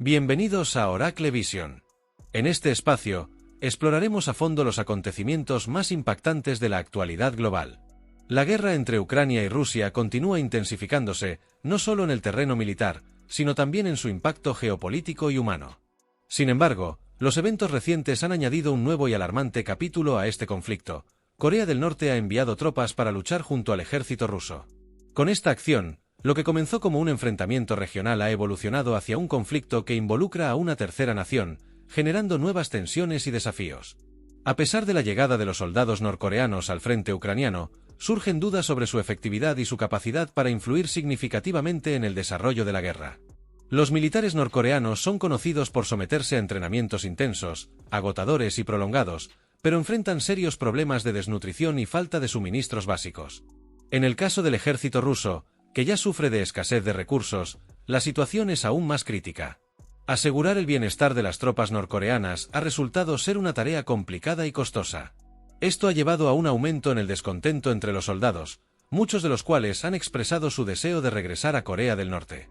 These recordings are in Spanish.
Bienvenidos a Oracle Vision. En este espacio, exploraremos a fondo los acontecimientos más impactantes de la actualidad global. La guerra entre Ucrania y Rusia continúa intensificándose, no solo en el terreno militar, sino también en su impacto geopolítico y humano. Sin embargo, los eventos recientes han añadido un nuevo y alarmante capítulo a este conflicto. Corea del Norte ha enviado tropas para luchar junto al ejército ruso. Con esta acción, lo que comenzó como un enfrentamiento regional ha evolucionado hacia un conflicto que involucra a una tercera nación, generando nuevas tensiones y desafíos. A pesar de la llegada de los soldados norcoreanos al frente ucraniano, surgen dudas sobre su efectividad y su capacidad para influir significativamente en el desarrollo de la guerra. Los militares norcoreanos son conocidos por someterse a entrenamientos intensos, agotadores y prolongados, pero enfrentan serios problemas de desnutrición y falta de suministros básicos. En el caso del ejército ruso, que ya sufre de escasez de recursos, la situación es aún más crítica. Asegurar el bienestar de las tropas norcoreanas ha resultado ser una tarea complicada y costosa. Esto ha llevado a un aumento en el descontento entre los soldados, muchos de los cuales han expresado su deseo de regresar a Corea del Norte.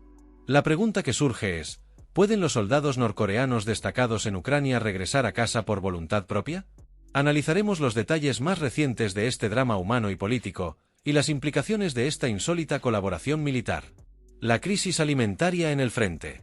La pregunta que surge es, ¿pueden los soldados norcoreanos destacados en Ucrania regresar a casa por voluntad propia? Analizaremos los detalles más recientes de este drama humano y político, y las implicaciones de esta insólita colaboración militar. La crisis alimentaria en el frente.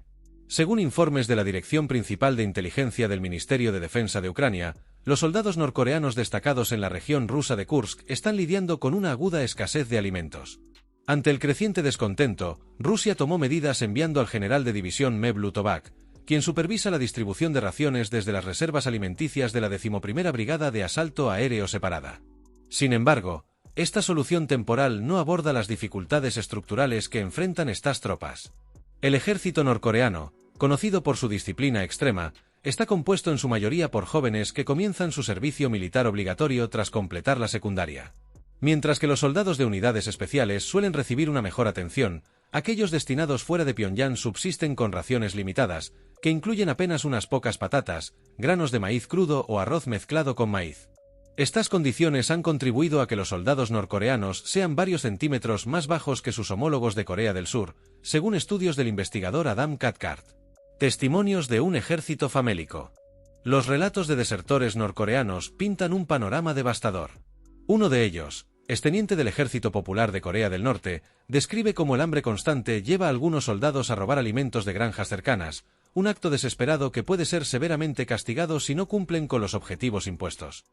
Según informes de la Dirección Principal de Inteligencia del Ministerio de Defensa de Ucrania, los soldados norcoreanos destacados en la región rusa de Kursk están lidiando con una aguda escasez de alimentos. Ante el creciente descontento, Rusia tomó medidas enviando al general de división Mevlut Tovak, quien supervisa la distribución de raciones desde las reservas alimenticias de la 11ª Brigada de Asalto Aéreo Separada. Sin embargo, esta solución temporal no aborda las dificultades estructurales que enfrentan estas tropas. El ejército norcoreano, conocido por su disciplina extrema, está compuesto en su mayoría por jóvenes que comienzan su servicio militar obligatorio tras completar la secundaria. Mientras que los soldados de unidades especiales suelen recibir una mejor atención, aquellos destinados fuera de Pyongyang subsisten con raciones limitadas, que incluyen apenas unas pocas patatas, granos de maíz crudo o arroz mezclado con maíz. Estas condiciones han contribuido a que los soldados norcoreanos sean varios centímetros más bajos que sus homólogos de Corea del Sur, según estudios del investigador Adam Cathcart. Testimonios de un ejército famélico. Los relatos de desertores norcoreanos pintan un panorama devastador. Uno de ellos, exteniente del Ejército Popular de Corea del Norte, describe cómo el hambre constante lleva a algunos soldados a robar alimentos de granjas cercanas, un acto desesperado que puede ser severamente castigado si no cumplen con los objetivos impuestos.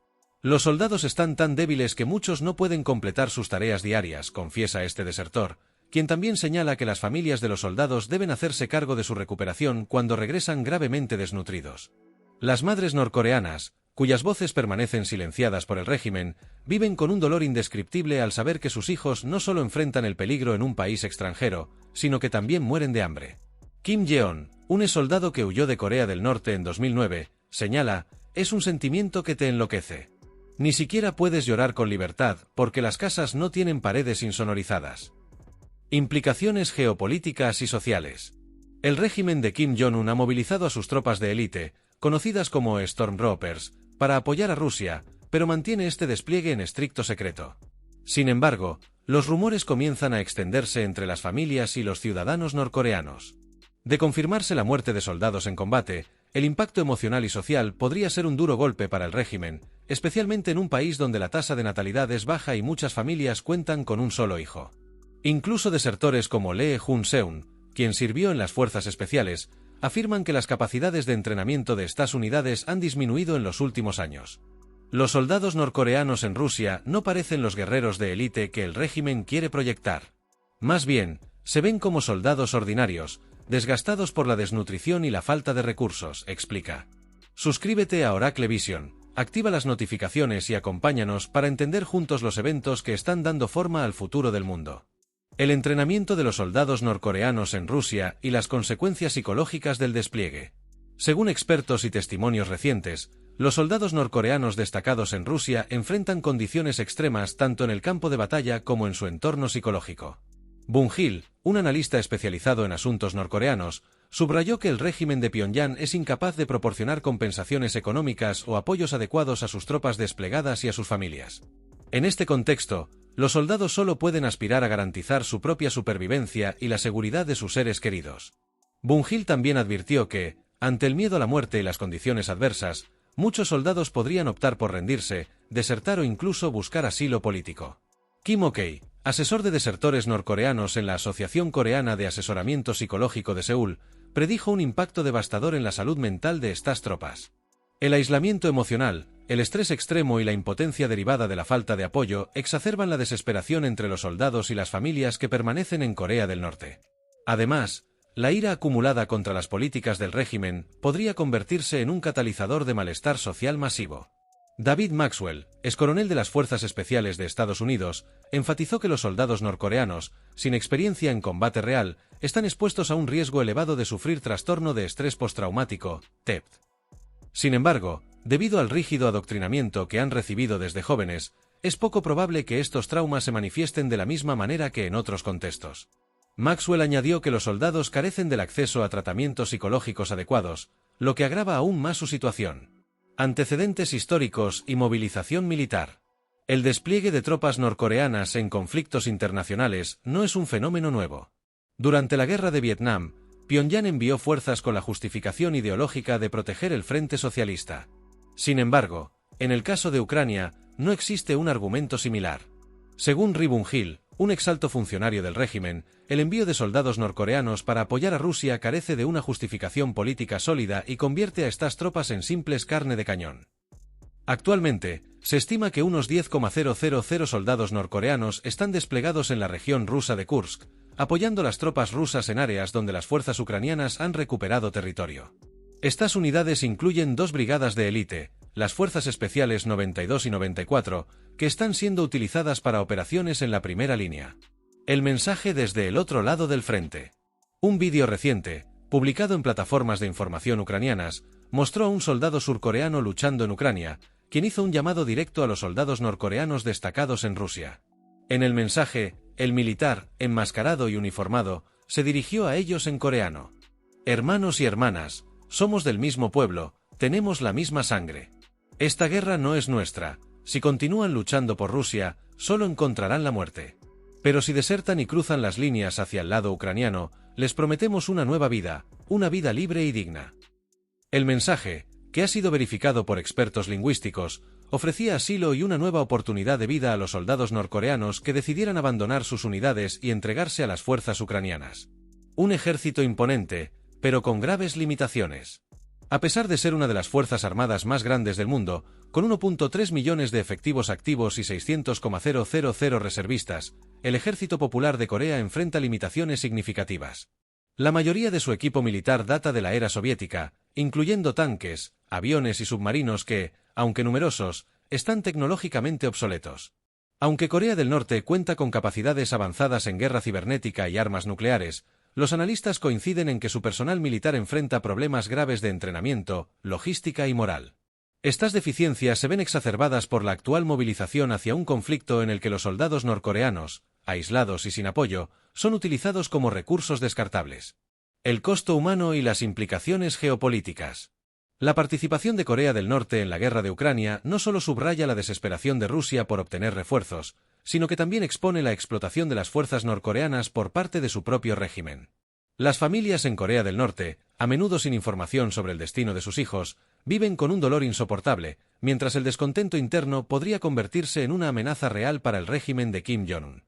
Los soldados están tan débiles que muchos no pueden completar sus tareas diarias, confiesa este desertor, quien también señala que las familias de los soldados deben hacerse cargo de su recuperación cuando regresan gravemente desnutridos. Las madres norcoreanas, cuyas voces permanecen silenciadas por el régimen, viven con un dolor indescriptible al saber que sus hijos no solo enfrentan el peligro en un país extranjero, sino que también mueren de hambre. Kim Yeon, un exsoldado que huyó de Corea del Norte en 2009, señala, es un sentimiento que te enloquece. Ni siquiera puedes llorar con libertad, porque las casas no tienen paredes insonorizadas. Implicaciones geopolíticas y sociales. El régimen de Kim Jong-un ha movilizado a sus tropas de élite, conocidas como Stormtroopers, para apoyar a Rusia, pero mantiene este despliegue en estricto secreto. Sin embargo, los rumores comienzan a extenderse entre las familias y los ciudadanos norcoreanos. De confirmarse la muerte de soldados en combate, el impacto emocional y social podría ser un duro golpe para el régimen, especialmente en un país donde la tasa de natalidad es baja y muchas familias cuentan con un solo hijo. Incluso desertores como Lee Jun-seun, quien sirvió en las fuerzas especiales, afirman que las capacidades de entrenamiento de estas unidades han disminuido en los últimos años. Los soldados norcoreanos en Rusia no parecen los guerreros de élite que el régimen quiere proyectar. Más bien, se ven como soldados ordinarios, desgastados por la desnutrición y la falta de recursos, explica. Suscríbete a Oracle Vision, activa las notificaciones y acompáñanos para entender juntos los eventos que están dando forma al futuro del mundo. El entrenamiento de los soldados norcoreanos en Rusia y las consecuencias psicológicas del despliegue. Según expertos y testimonios recientes, los soldados norcoreanos destacados en Rusia enfrentan condiciones extremas tanto en el campo de batalla como en su entorno psicológico. Bun-gil, un analista especializado en asuntos norcoreanos, subrayó que el régimen de Pyongyang es incapaz de proporcionar compensaciones económicas o apoyos adecuados a sus tropas desplegadas y a sus familias. En este contexto, los soldados solo pueden aspirar a garantizar su propia supervivencia y la seguridad de sus seres queridos. Bunhill también advirtió que, ante el miedo a la muerte y las condiciones adversas, muchos soldados podrían optar por rendirse, desertar o incluso buscar asilo político. Kim Ok-hee, asesor de desertores norcoreanos en la Asociación Coreana de Asesoramiento Psicológico de Seúl, predijo un impacto devastador en la salud mental de estas tropas. El aislamiento emocional, el estrés extremo y la impotencia derivada de la falta de apoyo exacerban la desesperación entre los soldados y las familias que permanecen en Corea del Norte. Además, la ira acumulada contra las políticas del régimen podría convertirse en un catalizador de malestar social masivo. David Maxwell, excoronel de las Fuerzas Especiales de Estados Unidos, enfatizó que los soldados norcoreanos, sin experiencia en combate real, están expuestos a un riesgo elevado de sufrir trastorno de estrés postraumático, TEPT. Sin embargo, debido al rígido adoctrinamiento que han recibido desde jóvenes, es poco probable que estos traumas se manifiesten de la misma manera que en otros contextos. Maxwell añadió que los soldados carecen del acceso a tratamientos psicológicos adecuados, lo que agrava aún más su situación. Antecedentes históricos y movilización militar. El despliegue de tropas norcoreanas en conflictos internacionales no es un fenómeno nuevo. Durante la Guerra de Vietnam, Pyongyang envió fuerzas con la justificación ideológica de proteger el Frente Socialista. Sin embargo, en el caso de Ucrania, no existe un argumento similar. Según Ri Bunhill, un exalto funcionario del régimen, el envío de soldados norcoreanos para apoyar a Rusia carece de una justificación política sólida y convierte a estas tropas en simples carne de cañón. Actualmente, se estima que unos 10,000 soldados norcoreanos están desplegados en la región rusa de Kursk, apoyando las tropas rusas en áreas donde las fuerzas ucranianas han recuperado territorio. Estas unidades incluyen 2 brigadas de élite, las Fuerzas Especiales 92 y 94, que están siendo utilizadas para operaciones en la primera línea. El mensaje desde el otro lado del frente. Un vídeo reciente, publicado en plataformas de información ucranianas, mostró a un soldado surcoreano luchando en Ucrania, quien hizo un llamado directo a los soldados norcoreanos destacados en Rusia. En el mensaje, el militar, enmascarado y uniformado, se dirigió a ellos en coreano. Hermanos y hermanas, somos del mismo pueblo, tenemos la misma sangre. Esta guerra no es nuestra. Si continúan luchando por Rusia, solo encontrarán la muerte. Pero si desertan y cruzan las líneas hacia el lado ucraniano, les prometemos una nueva vida, una vida libre y digna. El mensaje, que ha sido verificado por expertos lingüísticos, ofrecía asilo y una nueva oportunidad de vida a los soldados norcoreanos que decidieran abandonar sus unidades y entregarse a las fuerzas ucranianas. Un ejército imponente, pero con graves limitaciones. A pesar de ser una de las fuerzas armadas más grandes del mundo, con 1,3 millones de efectivos activos y 600,000 reservistas, el Ejército Popular de Corea enfrenta limitaciones significativas. La mayoría de su equipo militar data de la era soviética, incluyendo tanques, aviones y submarinos que, aunque numerosos, están tecnológicamente obsoletos. Aunque Corea del Norte cuenta con capacidades avanzadas en guerra cibernética y armas nucleares, los analistas coinciden en que su personal militar enfrenta problemas graves de entrenamiento, logística y moral. Estas deficiencias se ven exacerbadas por la actual movilización hacia un conflicto en el que los soldados norcoreanos, aislados y sin apoyo, son utilizados como recursos descartables. El costo humano y las implicaciones geopolíticas. La participación de Corea del Norte en la guerra de Ucrania no solo subraya la desesperación de Rusia por obtener refuerzos, sino que también expone la explotación de las fuerzas norcoreanas por parte de su propio régimen. Las familias en Corea del Norte, a menudo sin información sobre el destino de sus hijos, viven con un dolor insoportable, mientras el descontento interno podría convertirse en una amenaza real para el régimen de Kim Jong-un.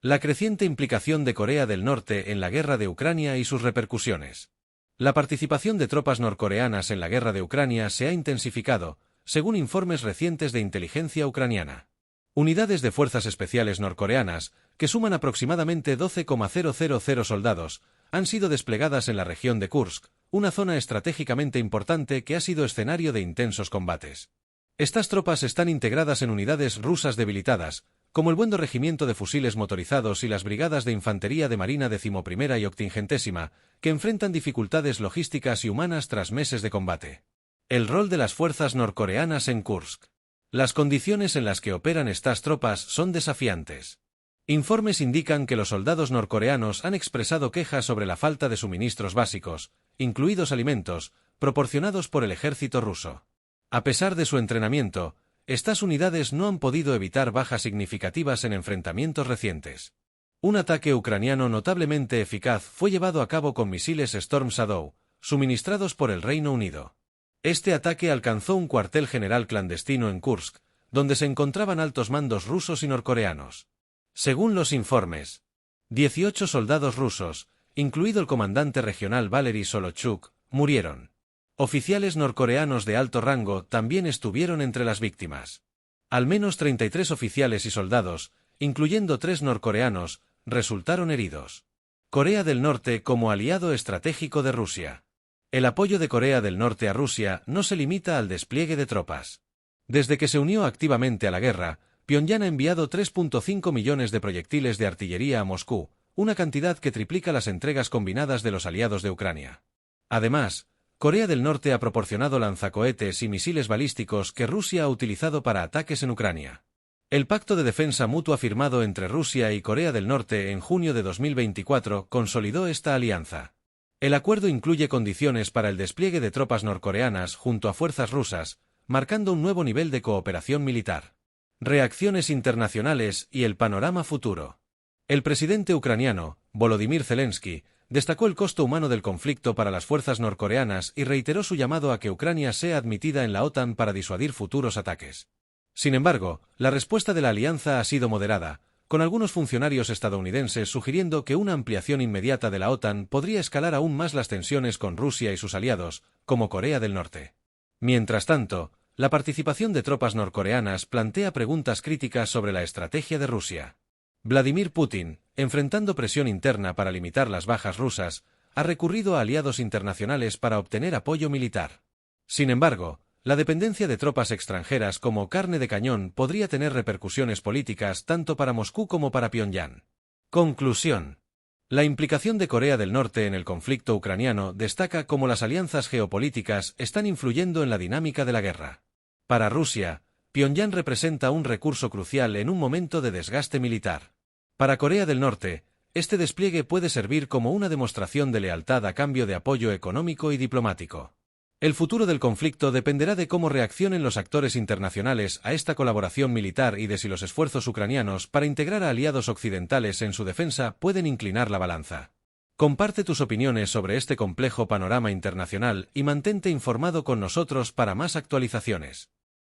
La creciente implicación de Corea del Norte en la guerra de Ucrania y sus repercusiones. La participación de tropas norcoreanas en la guerra de Ucrania se ha intensificado, según informes recientes de inteligencia ucraniana. Unidades de fuerzas especiales norcoreanas, que suman aproximadamente 12,000 soldados, han sido desplegadas en la región de Kursk, una zona estratégicamente importante que ha sido escenario de intensos combates. Estas tropas están integradas en unidades rusas debilitadas, como el Buendo Regimiento de Fusiles Motorizados y las Brigadas de Infantería de Marina 11ª y 80ª, que enfrentan dificultades logísticas y humanas tras meses de combate. El rol de las fuerzas norcoreanas en Kursk. Las condiciones en las que operan estas tropas son desafiantes. Informes indican que los soldados norcoreanos han expresado quejas sobre la falta de suministros básicos, incluidos alimentos, proporcionados por el ejército ruso. A pesar de su entrenamiento, estas unidades no han podido evitar bajas significativas en enfrentamientos recientes. Un ataque ucraniano notablemente eficaz fue llevado a cabo con misiles Storm Shadow, suministrados por el Reino Unido. Este ataque alcanzó un cuartel general clandestino en Kursk, donde se encontraban altos mandos rusos y norcoreanos. Según los informes, 18 soldados rusos, incluido el comandante regional Valery Solochuk, murieron. Oficiales norcoreanos de alto rango también estuvieron entre las víctimas. Al menos 33 oficiales y soldados, incluyendo 3 norcoreanos, resultaron heridos. Corea del Norte como aliado estratégico de Rusia. El apoyo de Corea del Norte a Rusia no se limita al despliegue de tropas. Desde que se unió activamente a la guerra, Pyongyang ha enviado 3.5 millones de proyectiles de artillería a Moscú, una cantidad que triplica las entregas combinadas de los aliados de Ucrania. Además, Corea del Norte ha proporcionado lanzacohetes y misiles balísticos que Rusia ha utilizado para ataques en Ucrania. El pacto de defensa mutua firmado entre Rusia y Corea del Norte en junio de 2024 consolidó esta alianza. El acuerdo incluye condiciones para el despliegue de tropas norcoreanas junto a fuerzas rusas, marcando un nuevo nivel de cooperación militar. Reacciones internacionales y el panorama futuro. El presidente ucraniano, Volodymyr Zelensky, destacó el costo humano del conflicto para las fuerzas norcoreanas y reiteró su llamado a que Ucrania sea admitida en la OTAN para disuadir futuros ataques. Sin embargo, la respuesta de la alianza ha sido moderada, con algunos funcionarios estadounidenses sugiriendo que una ampliación inmediata de la OTAN podría escalar aún más las tensiones con Rusia y sus aliados, como Corea del Norte. Mientras tanto, la participación de tropas norcoreanas plantea preguntas críticas sobre la estrategia de Rusia. Vladimir Putin, enfrentando presión interna para limitar las bajas rusas, ha recurrido a aliados internacionales para obtener apoyo militar. Sin embargo, la dependencia de tropas extranjeras como carne de cañón podría tener repercusiones políticas tanto para Moscú como para Pyongyang. Conclusión. La implicación de Corea del Norte en el conflicto ucraniano destaca cómo las alianzas geopolíticas están influyendo en la dinámica de la guerra. Para Rusia, Pyongyang representa un recurso crucial en un momento de desgaste militar. Para Corea del Norte, este despliegue puede servir como una demostración de lealtad a cambio de apoyo económico y diplomático. El futuro del conflicto dependerá de cómo reaccionen los actores internacionales a esta colaboración militar y de si los esfuerzos ucranianos para integrar a aliados occidentales en su defensa pueden inclinar la balanza. Comparte tus opiniones sobre este complejo panorama internacional y mantente informado con nosotros para más actualizaciones.